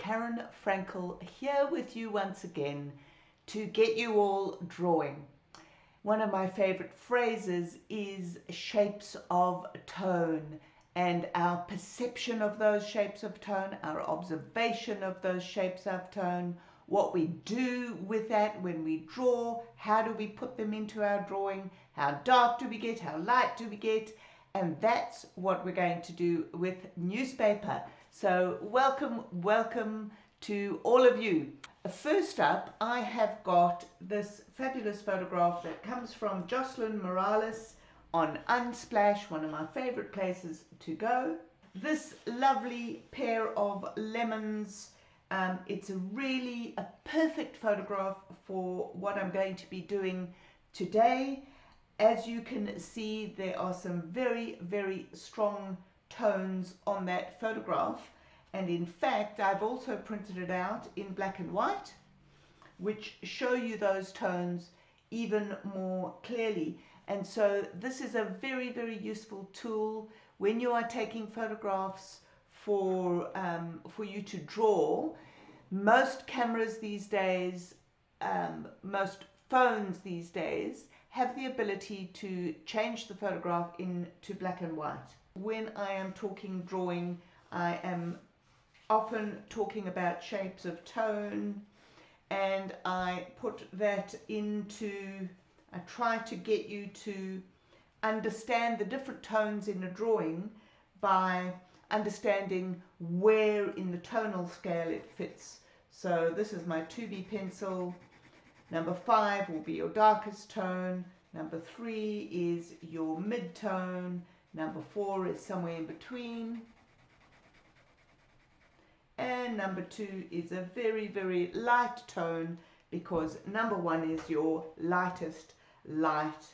Karen Frankel here with you once again to get you all drawing. One of my favorite phrases is shapes of tone, and our perception of those shapes of tone, our observation of those shapes of tone, what we do with that when we draw, how do we put them into our drawing, how dark do we get, how light do we get, and that's what we're going to do with newspaper. So welcome to all of you. First up, I have got this fabulous photograph that comes from Jocelyn Morales on Unsplash, one of my favorite places to go. This lovely pair of lemons, it's a perfect photograph for what I'm going to be doing today. As you can see, there are some very strong tones on that photograph, and in fact I've also printed it out in black and white, which show you those tones even more clearly. And so this is a very useful tool when you are taking photographs for you to draw. Most cameras these days, most phones these days have the ability to change the photograph into black and white. When I am talking drawing, I am often talking about shapes of tone, and I put that I try to get you to understand the different tones in a drawing by understanding where in the tonal scale it fits. So this is my 2B pencil. Number 5 will be your darkest tone. Number 3 is your mid-tone. Number 4 is somewhere in between. And number 2 is a very light tone, because number 1 is your lightest light.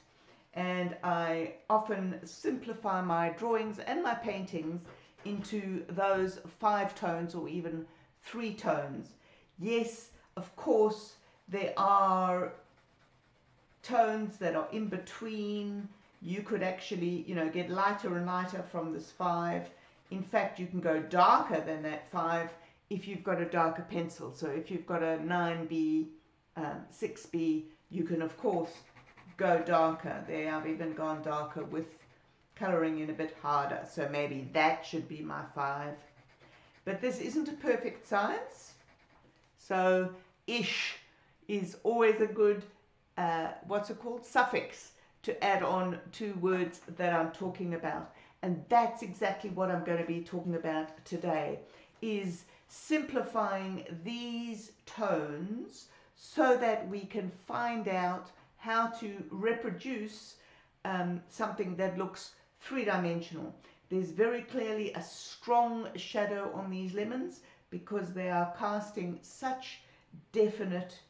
And I often simplify my drawings and my paintings into those 5 tones or even 3 tones. Yes, of course, there are tones that are in between. You could actually, get lighter and lighter from this 5. In fact, you can go darker than that 5 if you've got a darker pencil. So if you've got a 9B, 6B, you can of course go darker. There, I've even gone darker with colouring in a bit harder. So maybe that should be my 5. But this isn't a perfect science. So ish is always a good, suffix to add on to words that I'm talking about. And that's exactly what I'm going to be talking about today, is simplifying these tones so that we can find out how to reproduce something that looks three-dimensional. There's very clearly a strong shadow on these lemons because they are casting such definite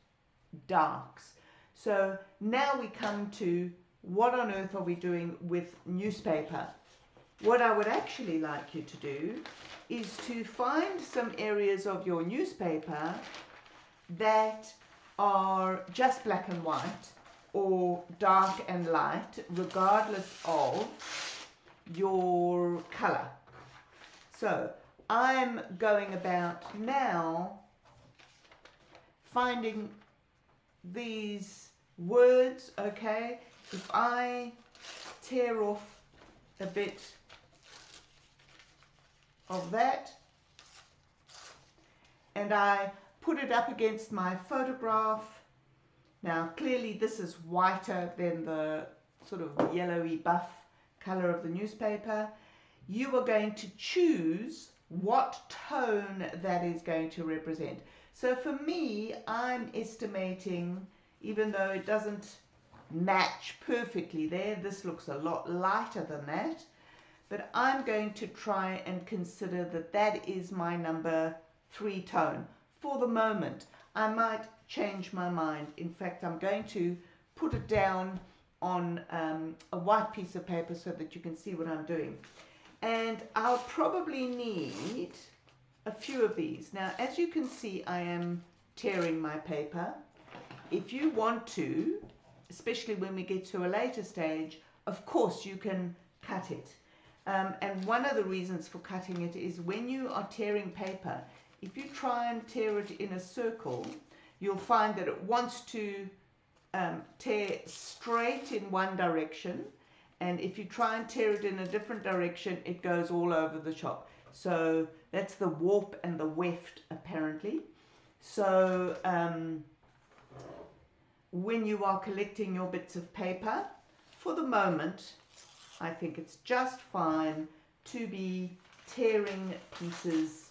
darks. So now we come to what on earth are we doing with newspaper. What I would actually like you to do is to find some areas of your newspaper that are just black and white or dark and light, regardless of your color. So I'm going about now finding these words. Okay, if I tear off a bit of that and I put it up against my photograph. Now clearly this is whiter than the sort of yellowy buff color of the newspaper. You are going to choose what tone that is going to represent. So for me, I'm estimating, even though it doesn't match perfectly there, this looks a lot lighter than that, but I'm going to try and consider that that is my number 3 tone for the moment. I might change my mind. In fact, I'm going to put it down on a white piece of paper so that you can see what I'm doing. And I'll probably need a few of these. Now, as you can see, I am tearing my paper. If you want to, especially when we get to a later stage, of course you can cut it. And one of the reasons for cutting it is when you are tearing paper, if you try and tear it in a circle, you'll find that it wants to tear straight in one direction, and if you try and tear it in a different direction, it goes all over the shop. So that's the warp and the weft, apparently. So when you are collecting your bits of paper, for the moment, I think it's just fine to be tearing pieces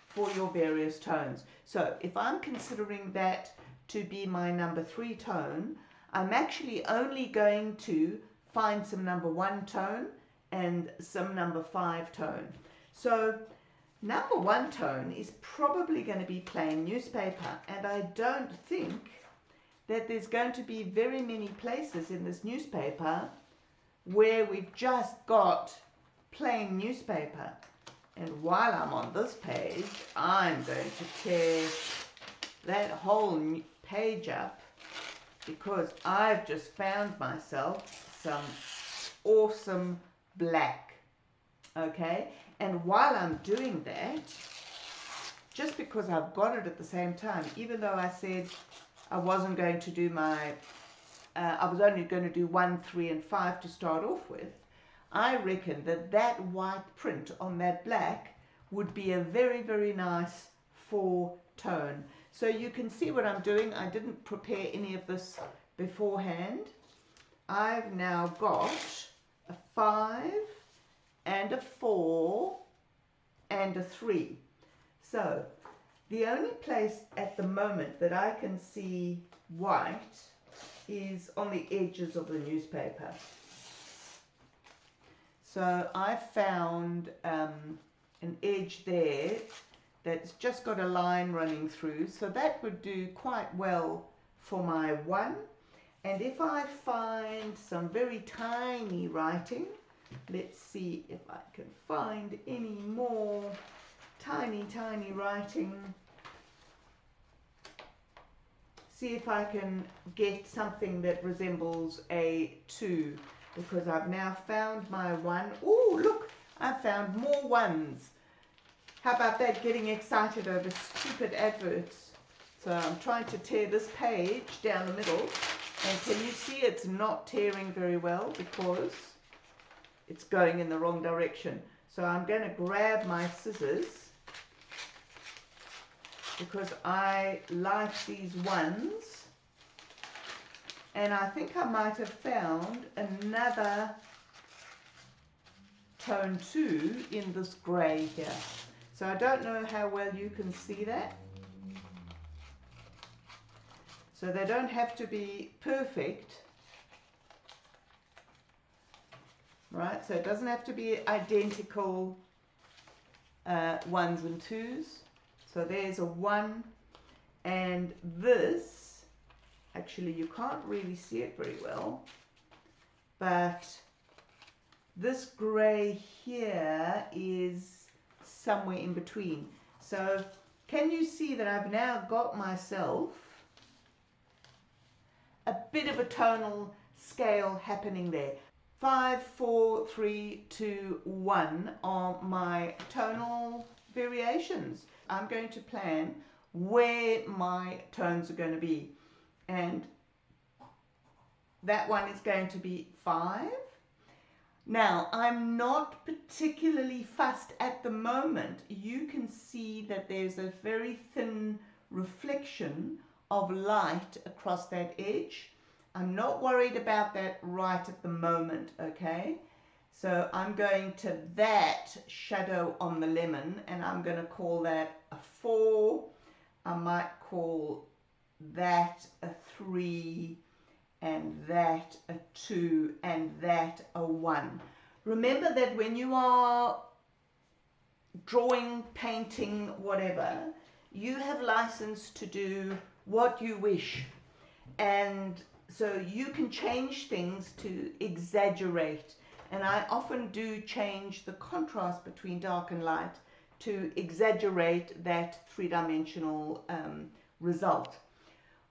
for your various tones. So if I'm considering that to be my number 3 tone, I'm actually only going to find some number 1 tone and some number 5 tone. So number 1 tone is probably going to be plain newspaper, and I don't think that there's going to be very many places in this newspaper where we've just got plain newspaper. And while I'm on this page, I'm going to tear that whole page up, because I've just found myself some awesome black. Okay, and while I'm doing that, just because I've got it at the same time, even though I said I wasn't going to do my, I was only going to do 1, 3 and 5 to start off with, I reckon that that white print on that black would be a very, very nice 4 tone. So you can see what I'm doing. I didn't prepare any of this beforehand. I've now got a 5 and a 4 and a 3. So the only place at the moment that I can see white is on the edges of the newspaper. So I found an edge there that's just got a line running through, so that would do quite well for my 1. And if I find some very tiny writing, let's see if I can find any more tiny writing. See if I can get something that resembles a 2, because I've now found my 1. Oh, look, I found more 1s. How about that, getting excited over stupid adverts? So I'm trying to tear this page down the middle, and can you see it's not tearing very well because it's going in the wrong direction. So I'm going to grab my scissors, because I like these 1s, and I think I might have found another tone 2 in this grey here. So I don't know how well you can see that. So they don't have to be perfect, right? So it doesn't have to be identical 1s and 2s. So there's a 1, and this, actually you can't really see it very well, but this grey here is somewhere in between. So can you see that I've now got myself a bit of a tonal scale happening there? 5, 4, 3, 2, 1 are my tonal variations. I'm going to plan where my tones are going to be, and that one is going to be 5. Now, I'm not particularly fussed at the moment. You can see that there's a very thin reflection of light across that edge. I'm not worried about that right at the moment, okay? So I'm going to that shadow on the lemon, and I'm going to call that a 4. I might call that a 3, and that a 2, and that a 1. Remember that when you are drawing, painting, whatever, you have license to do what you wish. And so you can change things to exaggerate. And I often do change the contrast between dark and light to exaggerate that three-dimensional result.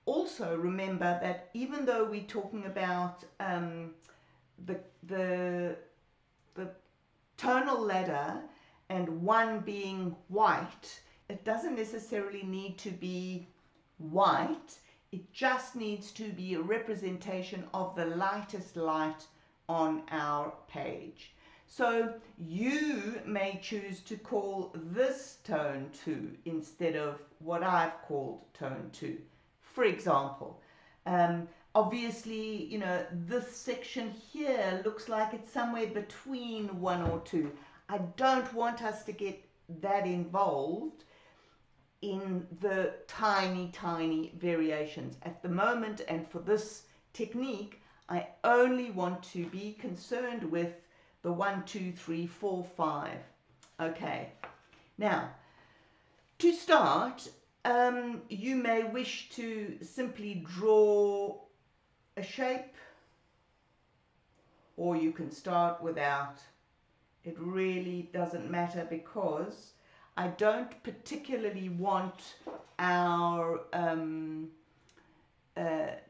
Also remember that even though we're talking about the tonal ladder and 1 being white, it doesn't necessarily need to be white. It just needs to be a representation of the lightest light on our page. So you may choose to call this tone 2 instead of what I've called tone 2. For example, obviously, you know, this section here looks like it's somewhere between 1 or 2. I don't want us to get that involved in the tiny, tiny variations. At the moment, and for this technique, I only want to be concerned with the 1, 2, 3, 4, 5. Okay, now to start, you may wish to simply draw a shape, or you can start without. It really doesn't matter, because I don't particularly want our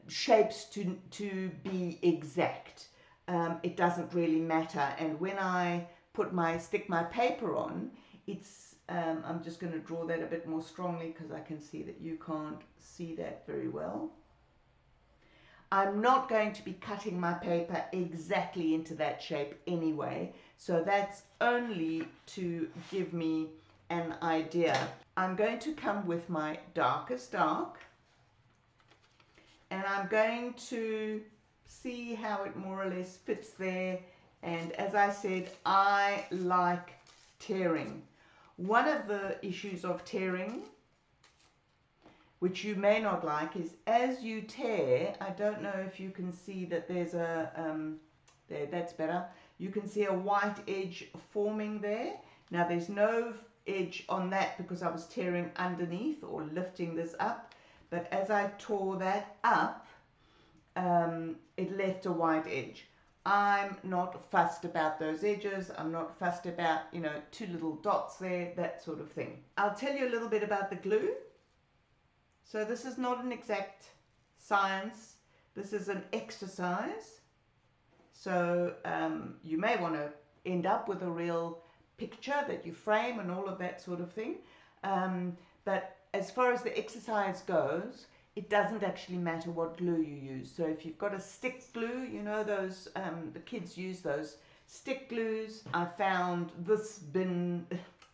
shapes to be exact. It doesn't really matter. And when I stick my paper on, it's I'm just going to draw that a bit more strongly, because I can see that you can't see that very well. I'm not going to be cutting my paper exactly into that shape anyway, so that's only to give me an idea. I'm going to come with my darkest dark, and I'm going to see how it more or less fits there. And as I said, I like tearing. One of the issues of tearing, which you may not like, is as you tear, I don't know if you can see that there's a, there, that's better. You can see a white edge forming there. Now there's no edge on that because I was tearing underneath or lifting this up. But as I tore that up, it left a white edge. I'm not fussed about those edges. I'm not fussed about, you know, 2 little dots there, that sort of thing. I'll tell you a little bit about the glue. So this is not an exact science. This is an exercise. So you may want to end up with a real picture that you frame and all of that sort of thing. But as far as the exercise goes, it doesn't actually matter what glue you use. So if you've got a stick glue, you know those, the kids use those stick glues. I found this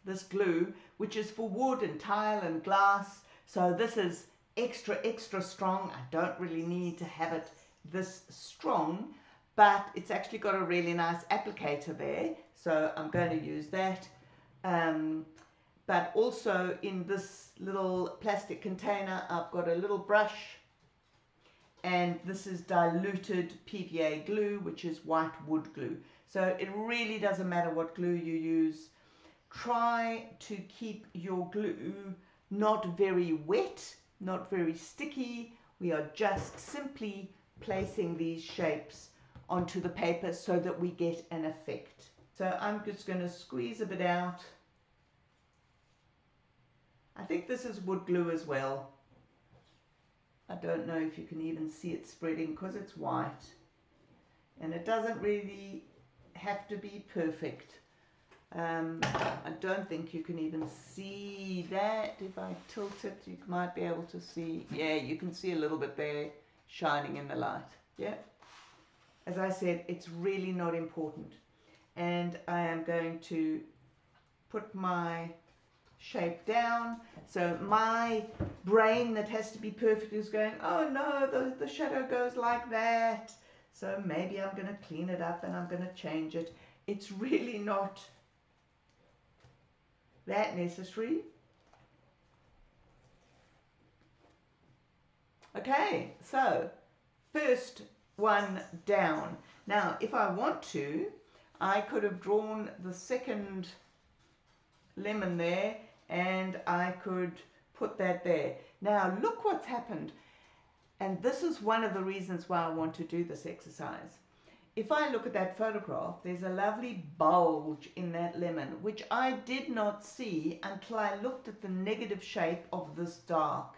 this glue, which is for wood and tile and glass. So this is extra, extra strong. I don't really need to have it this strong, but it's actually got a really nice applicator there. So I'm going to use that. But also in this little plastic container, I've got a little brush, and this is diluted PVA glue, which is white wood glue. So it really doesn't matter what glue you use. Try to keep your glue not very wet, not very sticky. We are just simply placing these shapes onto the paper so that we get an effect. So I'm just going to squeeze a bit out. I think this is wood glue as well. I don't know if you can even see it spreading because it's white. And it doesn't really have to be perfect. I don't think you can even see that. If I tilt it, you might be able to see. Yeah, you can see a little bit there shining in the light. Yeah. As I said, it's really not important. And I am going to put my shape down. So my brain that has to be perfect is going, oh no, the shadow goes like that. So maybe I'm going to clean it up and I'm going to change it. It's really not that necessary. Okay, so first one down. Now, if I want to, I could have drawn the second lemon there, and I could put that there. Now, look what's happened. And this is one of the reasons why I want to do this exercise. If I look at that photograph, there's a lovely bulge in that lemon, which I did not see until I looked at the negative shape of this dark.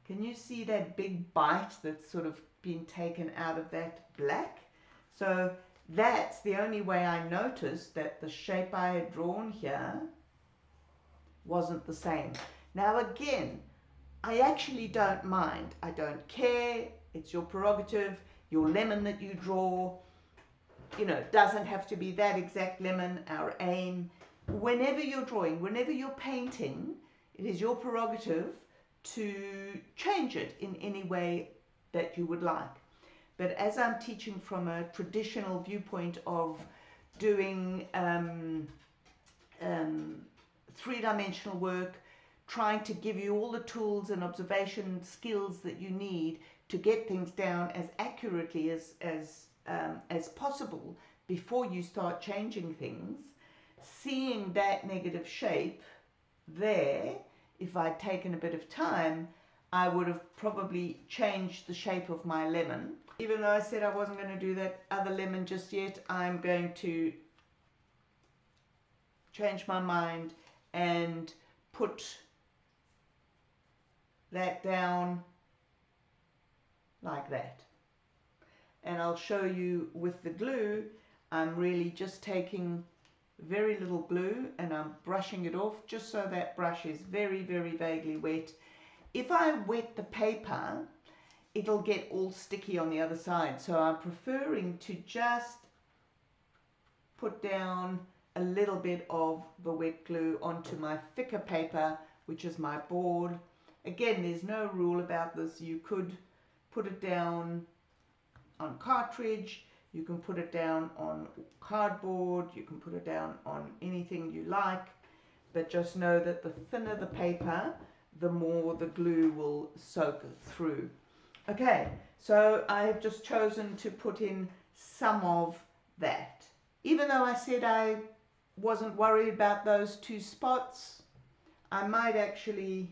Can you see that big bite that's sort of been taken out of that black? So that's the only way I noticed that the shape I had drawn here wasn't the same. Now again, I actually don't mind. I don't care. It's your prerogative. Your lemon that you draw, you know, doesn't have to be that exact lemon. Our aim, whenever you're drawing, whenever you're painting, it is your prerogative to change it in any way that you would like. But as I'm teaching from a traditional viewpoint of doing three-dimensional work, trying to give you all the tools and observation skills that you need to get things down as accurately as possible before you start changing things, seeing that negative shape there, if I'd taken a bit of time, I would have probably changed the shape of my lemon. Even though I said I wasn't going to do that other lemon just yet, I'm going to change my mind and put that down like that. And I'll show you with the glue, I'm really just taking very little glue and I'm brushing it off just so that brush is very, very vaguely wet. If I wet the paper, it'll get all sticky on the other side. So I'm preferring to just put down a little bit of the wet glue onto my thicker paper, which is my board. Again, there's no rule about this. You could put it down on cartridge, you can put it down on cardboard, you can put it down on anything you like, but just know that the thinner the paper, the more the glue will soak through. Okay, so I have just chosen to put in some of that. Even though I said I wasn't worried about those two spots, I might actually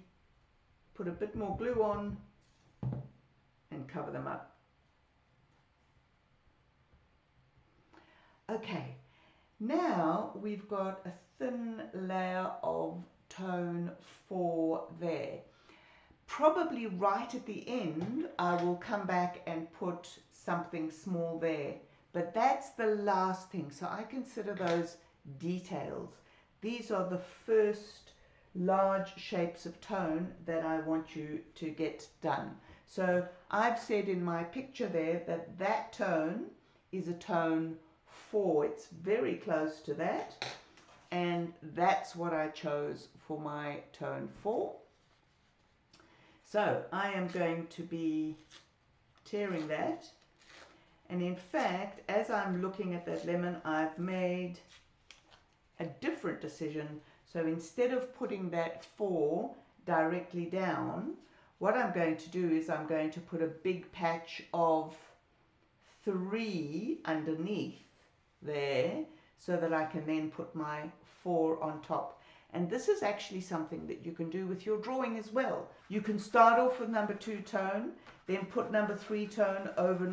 put a bit more glue on and cover them up. Okay, now we've got a thin layer of tone 4 there. Probably right at the end I will come back and put something small there, but that's the last thing, so I consider those details. These are the first large shapes of tone that I want you to get done. So I've said in my picture there that that tone is a tone 4. It's very close to that, and that's what I chose for my tone 4. So I am going to be tearing that, and in fact, as I'm looking at that lemon, I've made a different decision. So instead of putting that 4 directly down, what I'm going to do is I'm going to put a big patch of 3 underneath there, so that I can then put my 4 on top. And this is actually something that you can do with your drawing as well. You can start off with number 2 tone, then put number 3 tone over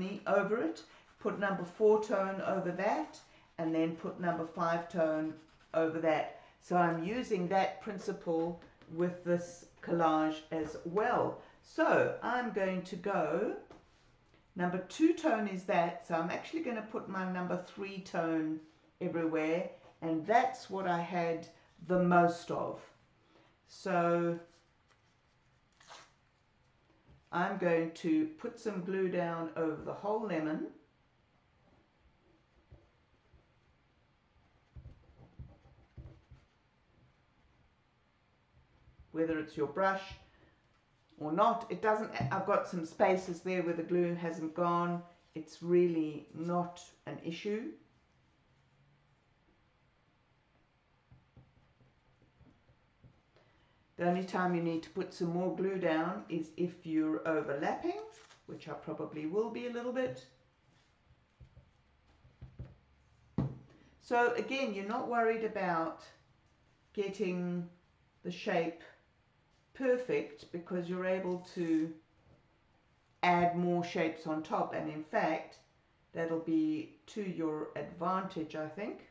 it, put number 4 tone over that, and then put number 5 tone over that. So I'm using that principle with this collage as well. So I'm going to go, number 2 tone is that, so I'm actually going to put my number 3 tone everywhere, and that's what I had the most of. So I'm going to put some glue down over the whole lemon. Whether it's your brush or not, it doesn't, I've got some spaces there where the glue hasn't gone. It's really not an issue. The only time you need to put some more glue down is if you're overlapping, which I probably will be a little bit. So again, you're not worried about getting the shape perfect, because you're able to add more shapes on top, and in fact that'll be to your advantage, I think.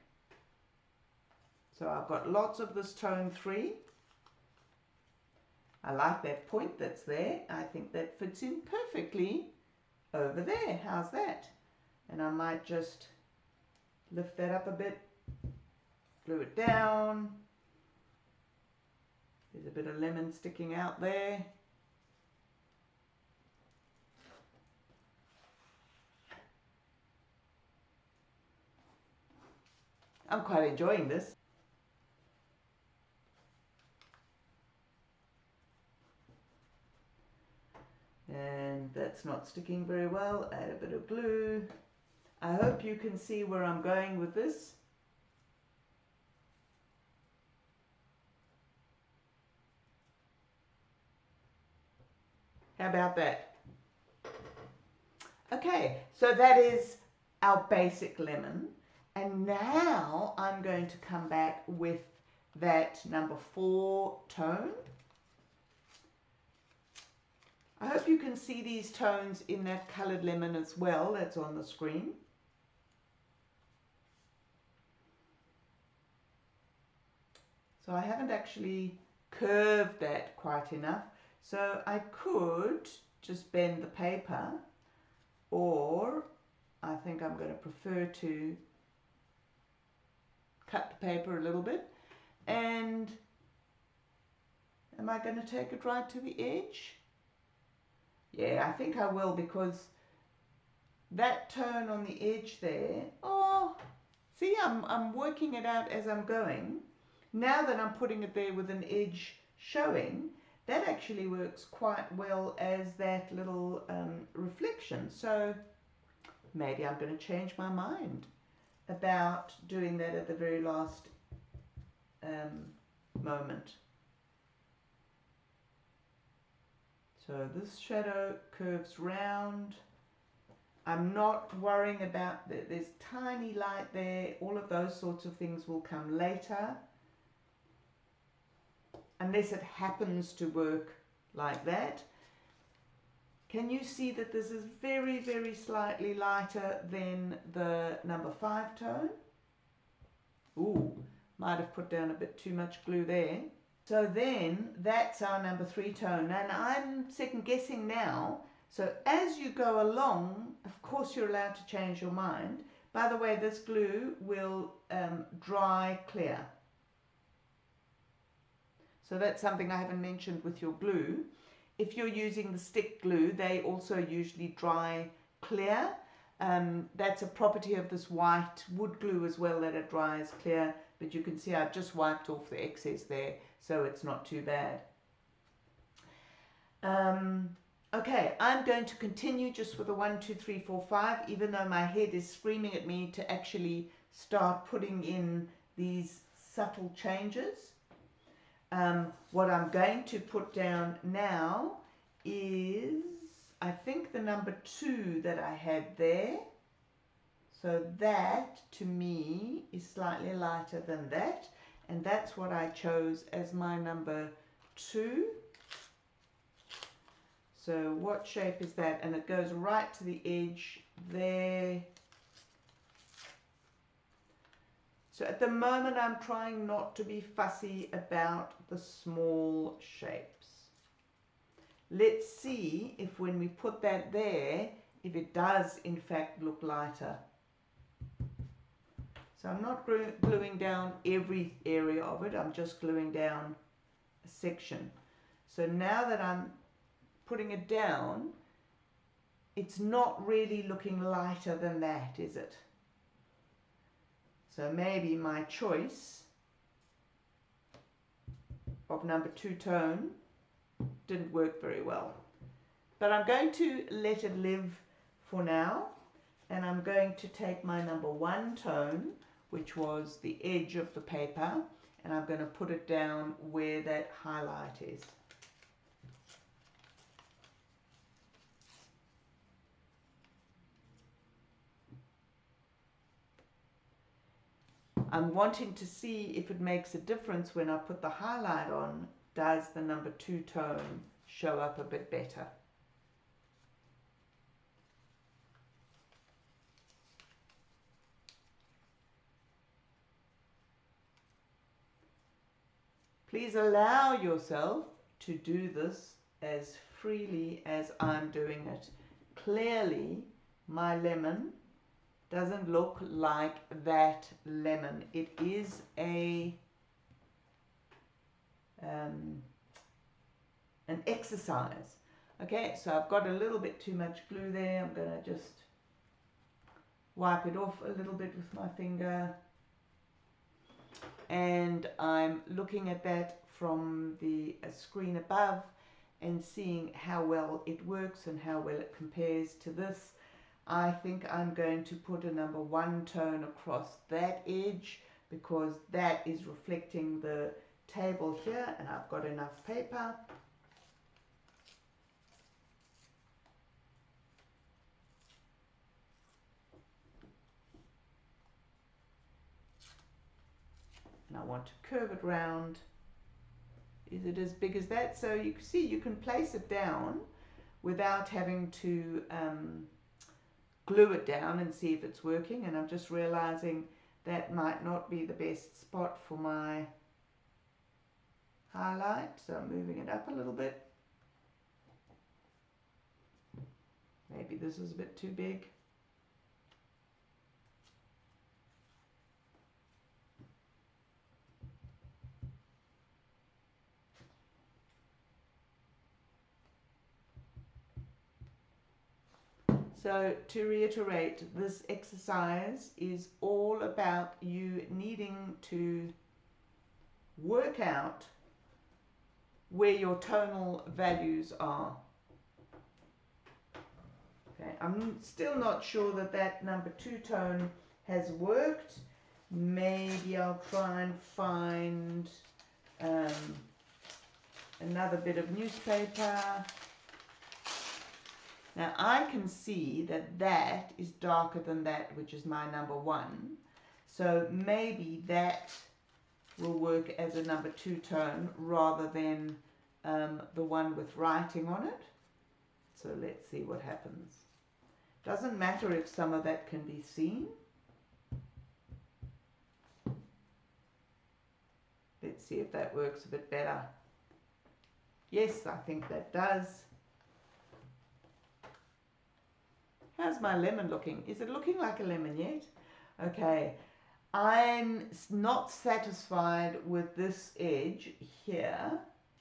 So I've got lots of this tone 3. I like that point that's there. I think that fits in perfectly over there. How's that? And I might just lift that up a bit, glue it down, There's a bit of lemon sticking out there. I'm quite enjoying this. And that's not sticking very well. Add a bit of glue. I hope you can see where I'm going with this. How about that? Okay, so that is our basic lemon. And now I'm going to come back with that number 4 tone. I hope you can see these tones in that coloured lemon as well that's on the screen. So I haven't actually curved that quite enough. So I could just bend the paper, or I think I'm going to prefer to cut the paper a little bit. And am I going to take it right to the edge? Yeah, I think I will, because that tone on the edge there, oh, see, I'm working it out as I'm going. Now that I'm putting it there with an edge showing, that actually works quite well as that little reflection. So maybe I'm going to change my mind about doing that at the very last moment. So this shadow curves round. I'm not worrying about there's tiny light there. All of those sorts of things will come later, unless it happens to work like that. Can you see that this is very, very slightly lighter than the number 5 tone? Ooh, might have put down a bit too much glue there. So then that's our number 3 tone, and I'm second guessing now. So as you go along, of course you're allowed to change your mind. By the way, this glue will dry clear. So that's something I haven't mentioned with your glue. If you're using the stick glue, they also usually dry clear. That's a property of this white wood glue as well, that it dries clear. But you can see I've just wiped off the excess there, so it's not too bad. Okay, I'm going to continue just with a 1, 2, 3, 4, 5, even though my head is screaming at me to actually start putting in these subtle changes. What I'm going to put down now is, I think, the number 2 that I had there. So that, to me, is slightly lighter than that. And that's what I chose as my number 2. So what shape is that? And it goes right to the edge there. So at the moment I'm trying not to be fussy about the small shapes. Let's see if when we put that there, if it does in fact look lighter. So I'm not gluing down every area of it, I'm just gluing down a section. So now that I'm putting it down, it's not really looking lighter than that, is it? So maybe my choice of number 2 tone didn't work very well. But I'm going to let it live for now, and I'm going to take my number 1 tone, which was the edge of the paper, and I'm going to put it down where that highlight is. I'm wanting to see if it makes a difference when I put the highlight on. Does the number 2 tone show up a bit better? Please allow yourself to do this as freely as I'm doing it. Clearly, my lemon doesn't look like that lemon. It is a an exercise. Okay, so I've got a little bit too much glue there. I'm going to just wipe it off a little bit with my finger. And I'm looking at that from the screen above and seeing how well it works and how well it compares to this. I think I'm going to put a number 1 tone across that edge because that is reflecting the table here, and I've got enough paper. And I want to curve it round. Is it as big as that? So you can see you can place it down without having to glue it down and see if it's working. And I'm just realizing that might not be the best spot for my highlight, so I'm moving it up a little bit. Maybe this is a bit too big. So to reiterate, this exercise is all about you needing to work out where your tonal values are. Okay, I'm still not sure that that number 2 tone has worked. Maybe I'll try and find another bit of newspaper. Now I can see that that is darker than that, which is my number 1. So maybe that will work as a number 2 tone rather than the one with writing on it. So let's see what happens. Doesn't matter if some of that can be seen. Let's see if that works a bit better. Yes, I think that does. How's my lemon looking? Is it looking like a lemon yet? Okay, I'm not satisfied with this edge here,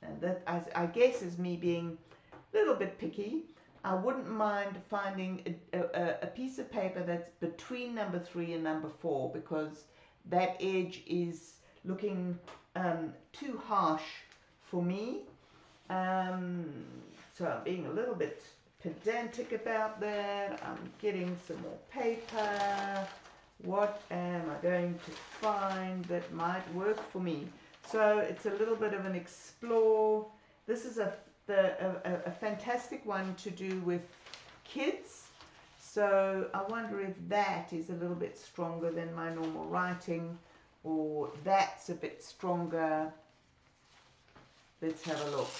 and that I guess is me being a little bit picky. I wouldn't mind finding a piece of paper that's between number 3 and number 4, because that edge is looking too harsh for me. So I'm being a little bit pedantic about that. I'm getting some more paper. What am I going to find that might work for me? So it's a little bit of an explore. This is a fantastic one to do with kids. So I wonder if that is a little bit stronger than my normal writing, or that's a bit stronger. Let's have a look.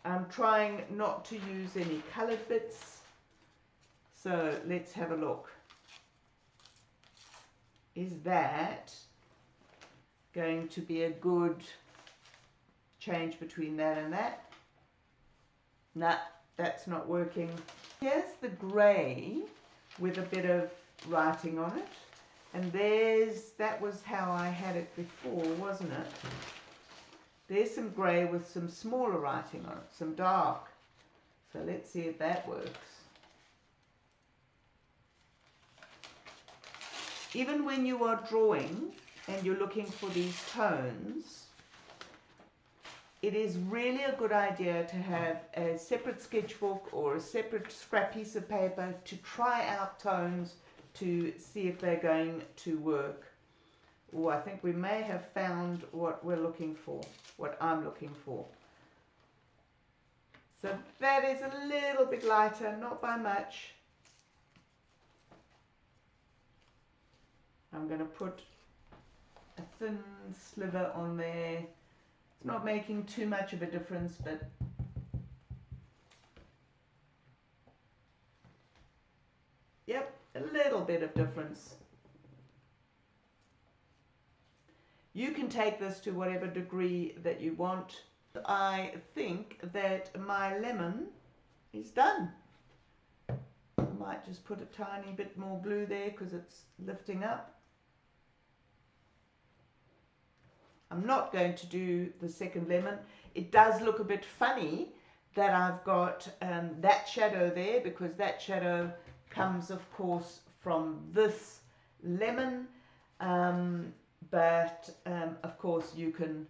I'm trying not to use any colored bits. So let's have a look. Is that going to be a good change between that and that? Nah, that's not working. Here's the grey with a bit of writing on it. And that was how I had it before, wasn't it? There's some grey with some smaller writing on it, some dark. So let's see if that works. Even when you are drawing and you're looking for these tones, it is really a good idea to have a separate sketchbook or a separate scrap piece of paper to try out tones to see if they're going to work. Oh, I think we may have found what we're looking for, what I'm looking for. So that is a little bit lighter, not by much. I'm going to put a thin sliver on there. It's not making too much of a difference, but yep, a little bit of difference. You can take this to whatever degree that you want. I think that my lemon is done. I might just put a tiny bit more glue there because it's lifting up. I'm not going to do the second lemon. It does look a bit funny that I've got that shadow there, because that shadow comes, of course, from this lemon. But of course you can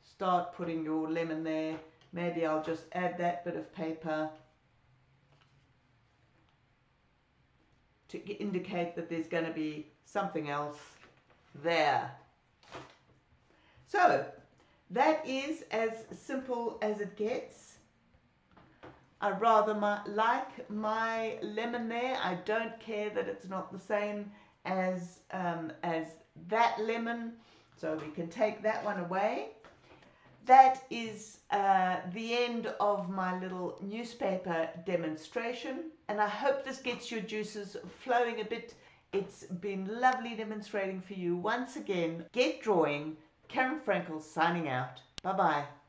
start putting your lemon there. Maybe I'll just add that bit of paper to indicate that there's going to be something else there. So that is as simple as it gets. I rather like my lemon there. I don't care that it's not the same as that lemon, so we can take that one away. That is the end of my little newspaper demonstration, and I hope this gets your juices flowing a bit. It's been lovely demonstrating for you once again. Get drawing. Karen Frankel signing out. Bye bye.